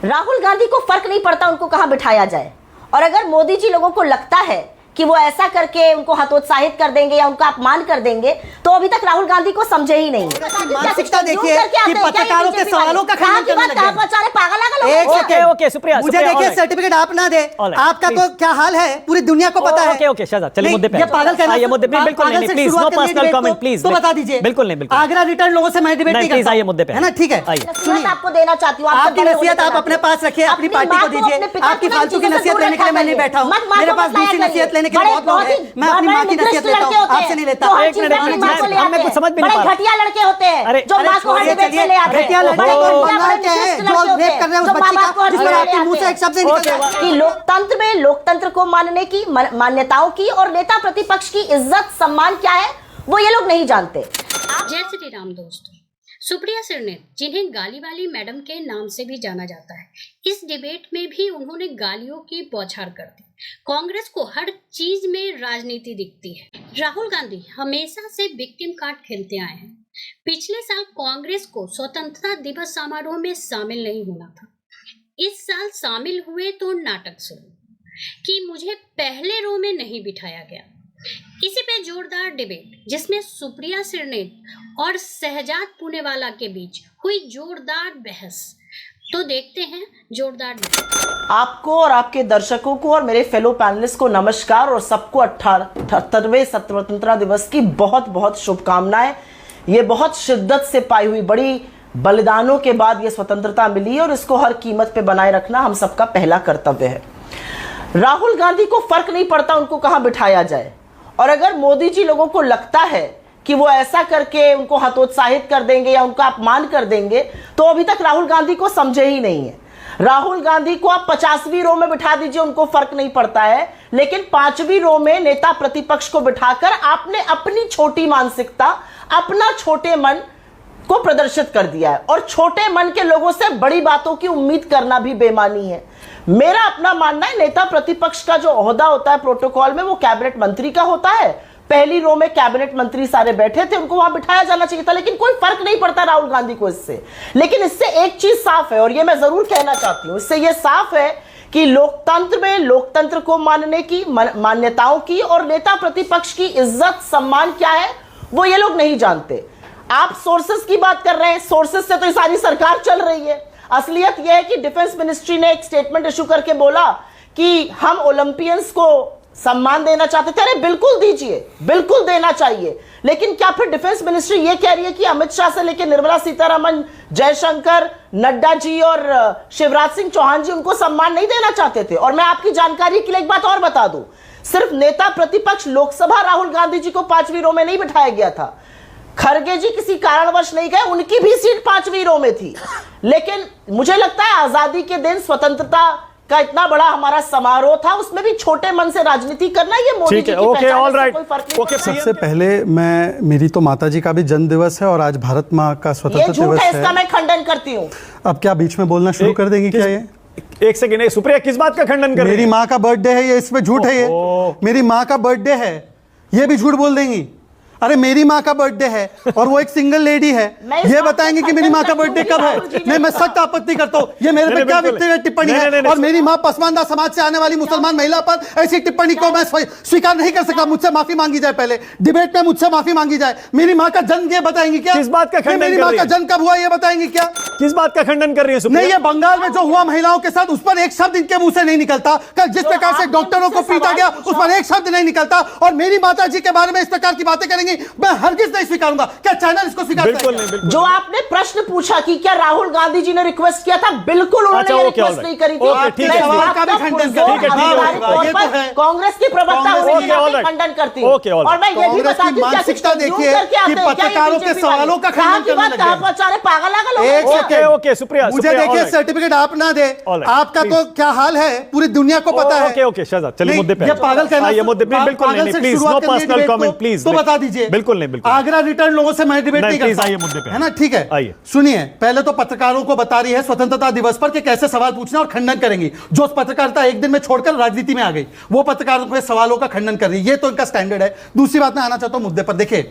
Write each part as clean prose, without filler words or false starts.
राहुल गांधी को फर्क नहीं पड़ता उनको कहां बिठाया जाए, और अगर मोदी जी लोगों को लगता है कि वो ऐसा करके उनको हतोत्साहित कर देंगे या उनका अपमान कर देंगे, तो अभी तक राहुल गांधी को समझे ही नहीं। मानसिकता देखिए कि पत्रकारों के सवालों का खंडन करने लगे। पागल ओके सुप्रिया, मुझे देखिए सर्टिफिकेट आप ना दे, आपका तो क्या हाल है पूरी दुनिया को पता है। ओके शहजाद, चलिए मुद्दे पे। ये पागल कहना, ये मुद्दे पे बिल्कुल नहीं, please no personal comment please. तो बता दीजिए, बिल्कुल नहीं, बिल्कुल आगरा रिटर्न लोगों से मैं डिबेट नहीं करता, आइए मुद्दे पे, है ना? ठीक है, सुनिए, आपको देना चाहती हूँ, आपकी नसीहत आप अपने पास रखिए, अपनी पार्टी को दीजिए। आपकी फालतू की नसीहत लेने के लिए मैं नहीं बैठा हूँ, मेरे पास दूसरी नसीहत लेने के लिए बहुत लोग हैं। मैं अपनी माँ की नसीहत लेता हूँ, आपसे नहीं लेता। हमें कुछ समझ भी नहीं पा रहा। घटिया लड़के होते हैं जो माँ को हर डिबेट में ले आते हैं। घटिया लड़के क्या है जो रेप कर रहे हैं उस बच्ची का, जिस पर आपके मुंह से एक शब्द नहीं निकलता। कि लोकतंत्र में लोकतंत्र को मानने की, मान्यताओं की और नेता प्रतिपक्ष की इज्जत सम्मान क्या है, वो ये लोग नहीं जानते। जय श्री राम दोस्तों, सुप्रिया सिरनेत, जिन्हें गाली वाली मैडम के नाम से भी जाना जाता है, इस डिबेट में भी उन्होंने गालियों की बौछार कर दी। कांग्रेस को हर चीज में राजनीति दिखती है। राहुल गांधी हमेशा से विक्टिम कार्ड खेलते आए हैं। पिछले साल कांग्रेस को स्वतंत्रता दिवस समारोह में शामिल नहीं होना था, इस साल शामिल हुए तो नाटक शुरू कि मुझे पहले रो में नहीं बिठाया गया। इसी पे जोरदार डिबेट जिसमें सुप्रिया सिरनेत और शहजाद पूनेवाला के बीच हुई जोरदार बहस। तो देखते हैं जोरदार डिबेट। आपको और आपके दर्शकों को और मेरे फेलो पैनलिस्ट को नमस्कार और सबको 78वें स्वतंत्रता दिवस की बहुत बहुत शुभकामनाएं। ये बहुत शिद्दत से पाई हुई बड़ी बलिदानों के बाद ये स्वतंत्रता मिली और इसको हर कीमत पे बनाए रखना हम सबका पहला कर्तव्य है। राहुल गांधी को फर्क नहीं पड़ता उनको कहां बिठाया जाए, और अगर मोदी जी लोगों को लगता है कि वो ऐसा करके उनको हतोत्साहित कर देंगे या उनका अपमान कर देंगे, तो अभी तक राहुल गांधी को समझे ही नहीं है। राहुल गांधी को आप 50वीं रो में बिठा दीजिए, उनको फर्क नहीं पड़ता है, लेकिन 5वीं रो में नेता प्रतिपक्ष को बिठाकर आपने अपनी छोटी मानसिकता, अपना छोटे मन को प्रदर्शित कर दिया है, और छोटे मन के लोगों से बड़ी बातों की उम्मीद करना भी बेमानी है। मेरा अपना मानना है, नेता प्रतिपक्ष का जो ओहदा होता है प्रोटोकॉल में, वो कैबिनेट मंत्री का होता है। पहली रो में कैबिनेट मंत्री सारे बैठे थे, उनको वहां बिठाया जाना चाहिए था, लेकिन कोई फर्क नहीं पड़ता राहुल गांधी को इससे। लेकिन इससे एक चीज साफ है, और ये मैं जरूर कहना चाहती हूं, इससे ये साफ है कि लोकतंत्र में लोकतंत्र को मानने की, मान्यताओं की और नेता प्रतिपक्ष की इज्जत सम्मान क्या है, वो ये लोग नहीं जानते। आप सोर्सेस की बात कर रहे हैं, सोर्सेस से तो ये सारी सरकार चल रही है। असलियत यह है कि डिफेंस मिनिस्ट्री ने एक स्टेटमेंट इशू करके बोला कि हम ओलंपियंस को सम्मान देना चाहते थे। अरे बिल्कुल दीजिए, बिल्कुल देना चाहिए, लेकिन क्या फिर डिफेंस मिनिस्ट्री ये कह रही है कि अमित शाह से लेकर निर्मला सीतारमण, जयशंकर, नड्डा जी और शिवराज सिंह चौहान जी उनको सम्मान नहीं देना चाहते थे? और मैं आपकी जानकारी के लिए एक बात और बता दूं, सिर्फ नेता प्रतिपक्ष लोकसभा राहुल गांधी जी को 5वीं रो में नहीं बिठाया गया था। खरगे जी किसी कारणवश नहीं गए, उनकी भी सीट 5वीं रो में थी। लेकिन मुझे लगता है आजादी के दिन स्वतंत्रता का इतना बड़ा हमारा समारोह था, उसमें भी छोटे मन से राजनीति करना, ये मोदी जी की पहचान है, कोई फर्क नहीं पड़ता। सबसे पहले मेरी तो माता जी का भी जन्म दिवस है और आज भारत माँ का स्वतंत्रता दिवस है। इसका मैं खंडन करती हूँ। अब क्या बीच में बोलना शुरू कर देंगी क्या? ये एक सेकंड, सुप्रिया किस बात का खंडन कर रही है? मेरी माँ का बर्थडे है, ये इसमें झूठ है। ये मेरी माँ का बर्थडे है, ये भी झूठ बोल देंगी? अरे मेरी माँ का बर्थडे है और वो एक सिंगल लेडी है, ये बताएंगे कि मेरी माँ का बर्थडे कब है? नहीं, मैं सख्त आपत्ति करता हूँ। ये मेरे पे क्या व्यक्तिगत टिप्पणी है? और मेरी माँ पसमानदा समाज से आने वाली मुसलमान महिला पर ऐसी टिप्पणी को मैं स्वीकार नहीं कर सकता। मुझसे माफी मांगी जाए, पहले डिबेट में मुझसे माफी मांगी जाए। मेरी माँ का जन्म ये बताएंगी क्या? किस बात का खंडन? मेरी माँ का जन्म कब हुआ ये बताएंगी क्या? किस बात का खंडन कर रही है सुप्रिया? नहीं, ये बंगाल में जो हुआ महिलाओं के साथ, उस पर एक शब्द इनके मुंह से नहीं निकलता। कल जिस प्रकार से डॉक्टरों को पीटा गया, उस पर एक शब्द नहीं निकलता। और मेरी माता जी के बारे में इस प्रकार की बातें करेंगी, मैं हरगिज नहीं स्वीकारूंगा। क्या चैनल इसको स्वीकार करेगा? जो आपने प्रश्न पूछा कि क्या राहुल गांधी जी ने रिक्वेस्ट किया था, बिल्कुल उन्होंने रिक्वेस्ट नहीं करी थी। कांग्रेस की प्रवक्ता खंडन करती हूँ, और मैं ये भी बताती हूँ मानसिकता देखिए कि पत्रकारों के सवालों का खंडन करने लगे। पागल ओके सुप्रिया, मुझे देखिए सर्टिफिकेट आप ना दे, आपका तो क्या हाल है पूरी दुनिया को पता है। ओके शहजाद, चलिए मुद्दे पे। ये पागल कहना, ये मुद्दे पे बिल्कुल नहीं, please no personal comment please. तो बता दीजिए, बिल्कुल नहीं, बिल्कुल। आगरा रिटर्न लोगों से मैं डिबेट नहीं करता, आइए मुद्दे पे, है ना? ठीक है, आइए। सुनिए, पहले तो पत्रकारों को बता रही है स्वतंत्रता दिवस पर कि कैसे सवाल पूछना और खंडन करेंगी। जो पत्रकारिता एक दिन में छोड़कर राजनीति में आ गई, वो पत्रकारों के सवालों का खंडन कर रही है, ये तो इनका स्टैंडर्ड है। दूसरी बात मैं आना चाहता हूं मुद्दे पर। देखिए,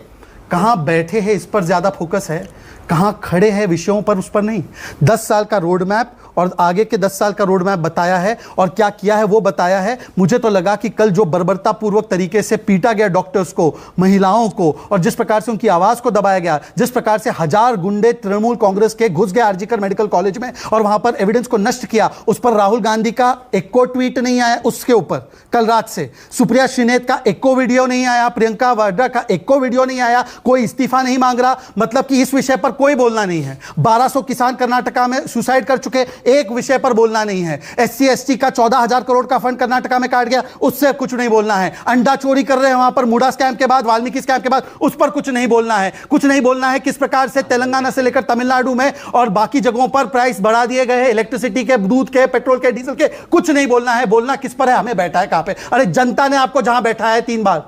कहां बैठे हैं इस पर ज्यादा फोकस है, कहां खड़े हैं विषयों पर उस पर नहीं। 10 साल का रोड मैप और आगे के 10 साल का रोड मैप बताया है और क्या किया है वो बताया है। मुझे तो लगा कि कल जो बर्बरतापूर्वक तरीके से पीटा गया डॉक्टर्स को, महिलाओं को, और जिस प्रकार से उनकी आवाज को दबाया गया, जिस प्रकार से 1000 गुंडे तृणमूल कांग्रेस के घुस गए आरजीकर मेडिकल कॉलेज में और वहां पर एविडेंस को नष्ट किया, उस पर राहुल गांधी का एक को ट्वीट नहीं आया उसके ऊपर कल रात से, सुप्रिया श्रीनेत का एक को वीडियो नहीं आया, प्रियंका वाड्रा का एक को वीडियो नहीं आया, कोई इस्तीफा नहीं मांग रहा। मतलब कि इस विषय पर कोई बोलना नहीं है। 1200 किसान कर्नाटका में सुसाइड कर चुके, एक विषय पर बोलना नहीं है। SC ST का 14,000 करोड़ का फंड कर्नाटका में काट गया, उससे कुछ नहीं बोलना है। अंडा चोरी कर रहे हैं वहां पर मुडा स्कैम के बाद, वाल्मीकि स्कैम के बाद, उस पर कुछ नहीं बोलना है। कुछ नहीं बोलना है किस प्रकार से तेलंगाना से लेकर तमिलनाडु में और बाकी जगहों पर प्राइस बढ़ा दिए गए हैं, इलेक्ट्रिसिटी के, दूध के, पेट्रोल के, डीजल के। कुछ नहीं बोलना है। बोलना किस पर है? हमें बैठा है कहां पे? अरे जनता ने आपको जहां बैठा है 3 बार,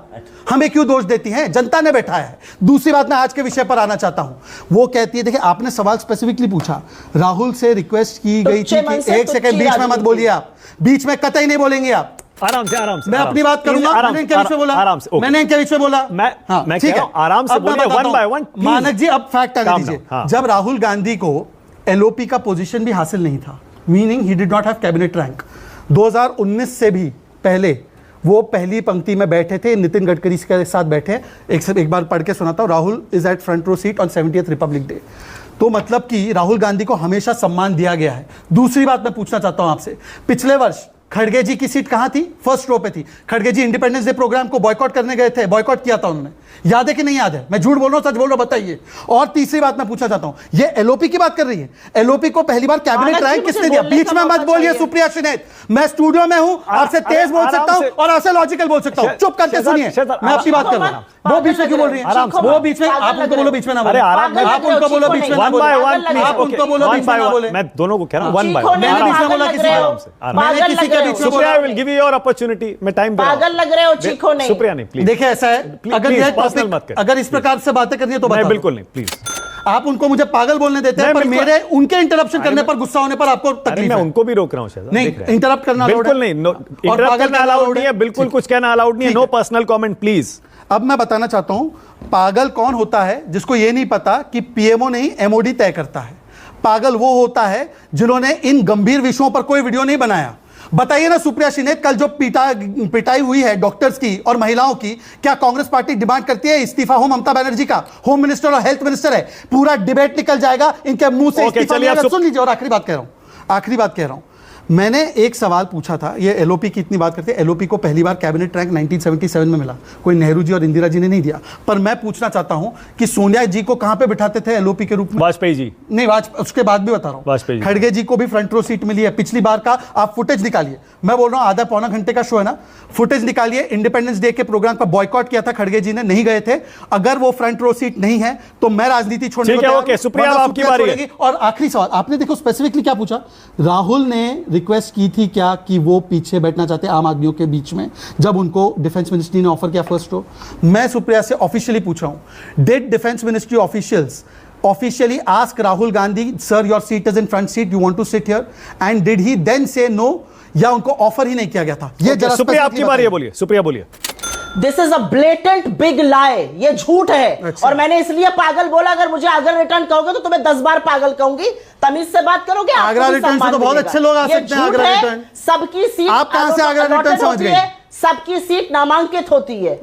हमें क्यों दोष देती हैं? जनता ने बैठा है। दूसरी बात, मैं आज के विषय पर आना चाहता हूं। वो कहती है, देखिए आपने सवाल स्पेसिफिकली पूछा, राहुल से रिक्वेस्ट की गई थी कि एक सेकंड बीच में मत बोलिए, आप बीच में कतई नहीं बोलेंगे आप। आराम से मैं अपनी बात करूंगा। मैंने इनके बीच में बोला, आराम से, मैंने इनके बीच में बोला, मैं ठीक है, आराम से बोलिए, 1 by 1। मानक जी अब फैक्ट आगे दीजिए। जब राहुल गांधी को LOP का पोजीशन भी हासिल नहीं था, meaning he did not have cabinet rank, 2019 से भी पहले वो पहली पंक्ति में बैठे थे, नितिन गडकरी के साथ बैठे। एक बार पढ़ के सुनाता हूं, Rahul is at front row seat on 70th Republic Day. तो मतलब कि राहुल गांधी को हमेशा सम्मान दिया गया है। दूसरी बात मैं पूछना चाहता हूं आपसे, पिछले वर्ष खड़गे जी की सीट कहां थी? फर्स्ट रो पे थी। खड़गे जी इंडिपेंडेंस डे प्रोग्राम को बॉयकॉट करने गए थे, बॉयकॉट किया था उन्होंने। याद है कि नहीं याद है? मैं झूठ बोल रहा हूं, सच बोल रहा हूं, बताइए। और तीसरी बात मैं पूछना चाहता हूं, ये LOP की बात कर रही है। LOP को पहली बार कैबिनेट रैंक किसने दिया? बीच में मत बोलिए सुप्रिया श्रीनेत, मैं स्टूडियो में हूं, आपसे तेज बोल सकता हूं और आपसे लॉजिकल बोल सकता हूं। चुप करके सुनिए, मैं अपनी बात कर रहा हूं। वो बीच में क्यों बोल रही है? वो बीच में, आप उनको बोलो बीच में ना बोले। आप उनको बोलो बीच में ना बोले। आप उनको बोलो बीच में ना बोले। मैं दोनों को कह रहा हूं 1 by 1। मैंने बीच में बोला किसी को? मैंने किसी के बीच में बोला? I will give you your opportunity। मैं टाइम दे रहा हूं। पागल लग रहे हो, चीखो नहीं। सुप्रिया नहीं, प्लीज। देखिए ऐसा है, अगर यह टॉपिक, अगर इस प्रकार से बातें करनी है तो नहीं, बिल्कुल नहीं, प्लीज। आप उनको मुझे पागल बोलने देते हैं, पर मेरे उनके इंटरप्शन करने पर गुस्सा होने पर आपको तकलीफ है। मैं उनको भी रोक रहा हूं। नहीं, इंटरप्ट करना बिल्कुल नहीं, इंटरप्ट करना अलाउड नहीं है, बिल्कुल कुछ कहना अलाउड नहीं है। No personal comment please. अब मैं बताना चाहता हूं, पागल कौन होता है जिसको यह नहीं पता कि PMO नहीं MOD तय करता है। पागल वो होता है जिन्होंने इन गंभीर विषयों पर कोई वीडियो नहीं बनाया। बताइए ना सुप्रिया श्रीनेत, कल जो पिटाई हुई है डॉक्टर्स की और महिलाओं की, क्या कांग्रेस पार्टी डिमांड करती है इस्तीफा हो ममता बनर्जी का? होम मिनिस्टर और हेल्थ मिनिस्टर है, पूरा डिबेट निकल जाएगा इनके मुंह से। इस्तीफा सुन लीजिए, और आखिरी बात कह रहा हूं, मैंने एक सवाल पूछा था। ये LOP की इतनी बात करते हैं, LOP को पहली बार कैबिनेट रैंक 1977 में मिला, कोई नेहरू जी और इंदिरा जी ने नहीं दिया। पर मैं पूछना चाहता हूं कि सोनिया जी को कहां पे बिठाते थे LOP के रूप में? वाजपेयी जी। नहीं, उसके बाद भी बता रहा हूं, वाजपेयी। खड़गे जी को भी फ्रंट रो सीट मिली है। पिछली बार का आप फुटेज निकालिए, मैं बोल रहा हूं आधा पौना घंटे का शो है ना, फुटेज निकालिए। इंडिपेंडेंस डे के प्रोग्राम पर बॉयकॉट किया था खड़गे जी ने, नहीं गए थे। अगर वो फ्रंट रो सीट नहीं है तो मैं राजनीति छोड़ने को तैयार हूं। सुप्रिया आपकी बारी है। और आखिरी सवाल, आपने देखो स्पेसिफिकली क्या पूछा, राहुल ने रिक्वेस्ट की थी क्या कि वो पीछे बैठना चाहते आम आदमियों के बीच में, जब उनको डिफेंस मिनिस्ट्री ने ऑफर किया फर्स्ट रो? मैं सुप्रिया से ऑफिशियली पूछ रहा हूं, did defence ministry officials officially ask Rahul Gandhi, sir your seat is in front seat, you want to sit here, and did he then say no, या उनको offer ही नहीं किया गया था? ये जरा सुप्रिया आपकी बारी है, बोलिए सुप्रिया बोलिए। This is a blatant big lie, ये झूठ है। अच्छा। और मैंने इसलिए पागल बोला, अगर मुझे आगरा रिटर्न कहोगे तो तुम्हें 10 बार पागल कहूंगी। तमीज से बात करोगे। आगरा रिटर्न से तो बहुत अच्छे लोग आ सकते हैं। आगरा रिटर्न, सबकी सीट, आप कहां से आगरा रिटर्न समझ गए? सबकी सीट नामांकित होती है,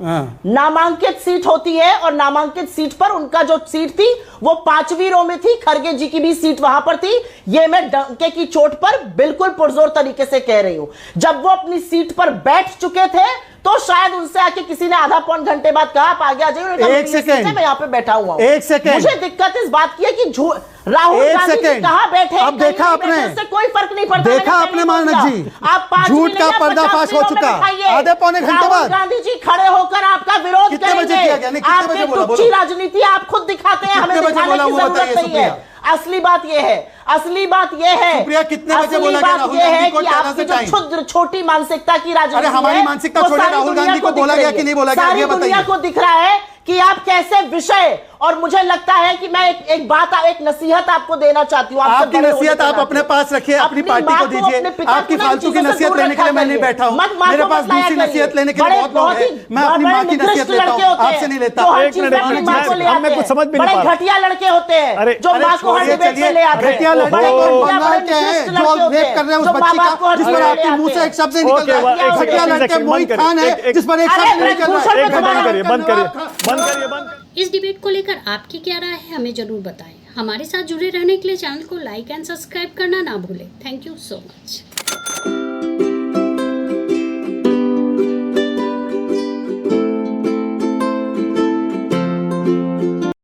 नामांकित सीट होती है, और नामांकित सीट पर उनका जो सीट थी वो 5वीं रो में थी। खड़गे जी की भी सीट वहां पर थी। ये मैं डंके की चोट पर बिल्कुल पुरजोर तरीके से कह रही हूं। जब वो अपनी सीट पर बैठ चुके थे तो शायद उनसे आके किसी ने आधा पौन घंटे बाद कहा आप आगे आ जाइए। एक सेकंड, मैं यहाँ पे बैठा हुआ हूं। एक सेकंड, मुझे दिक्कत इस बात की है कि राहुल गांधी जी कहां बैठे, अब देखा आपने, उससे कोई फर्क नहीं पड़ता। देखा आपने मानक जी, आप झूठ का पर्दाफाश हो चुका। आधे पौने घंटे बाद गांधी जी खड़े होकर आपका विरोध करेंगे। आपकी टुच्ची राजनीति आप खुद दिखाते हैं, हमें दिखाने की जरूरत नहीं है। असली बात यह है, असली बात यह है, सुप्रिया कितने बजे बोला गया राहुल गांधी को? कि आपकी जो क्षुद्र छोटी मानसिकता की राजनीति है, हमारी मानसिकता छोड़िए, राहुल गांधी को बोला गया कि नहीं बोला गया? सारी दुनिया को दिख रहा है कि आप कैसे विषय और मुझे लगता है कि मैं एक बात, एक नसीहत आपको देना चाहती हूँ। आपकी नसीहत आप अपने पास रखिए, अपनी पार्टी को दीजिए। आपकी फालतू की नसीहत लेने के लिए मैं नहीं बैठा हूँ, मेरे पास दूसरी नसीहत लेने के लिए बहुत लोग हैं। मैं अपनी माँ की नसीहत लेता हूँ, आपसे नहीं लेता। हमें कुछ समझ में नहीं बड़े घटिया लड़के होते हैं जो माँ को हर डिबेट में ले आते हैं। घटिया लड़के बंगाल के हैं जो रेप कर रहे हैं उस बच्ची का, जिस पर आपके मुंह से एक शब्द नहीं निकल रहा है। घटिया लड़के मोहित खान है जिस पर एक शब्द नहीं निकल रहा है। बंद करिए, बंद करिए। इस डिबेट को लेकर आपकी क्या राय है, हमें जरूर बताएं। हमारे साथ जुड़े रहने के लिए चैनल को लाइक एंड सब्सक्राइब करना ना भूलें। Thank you so much.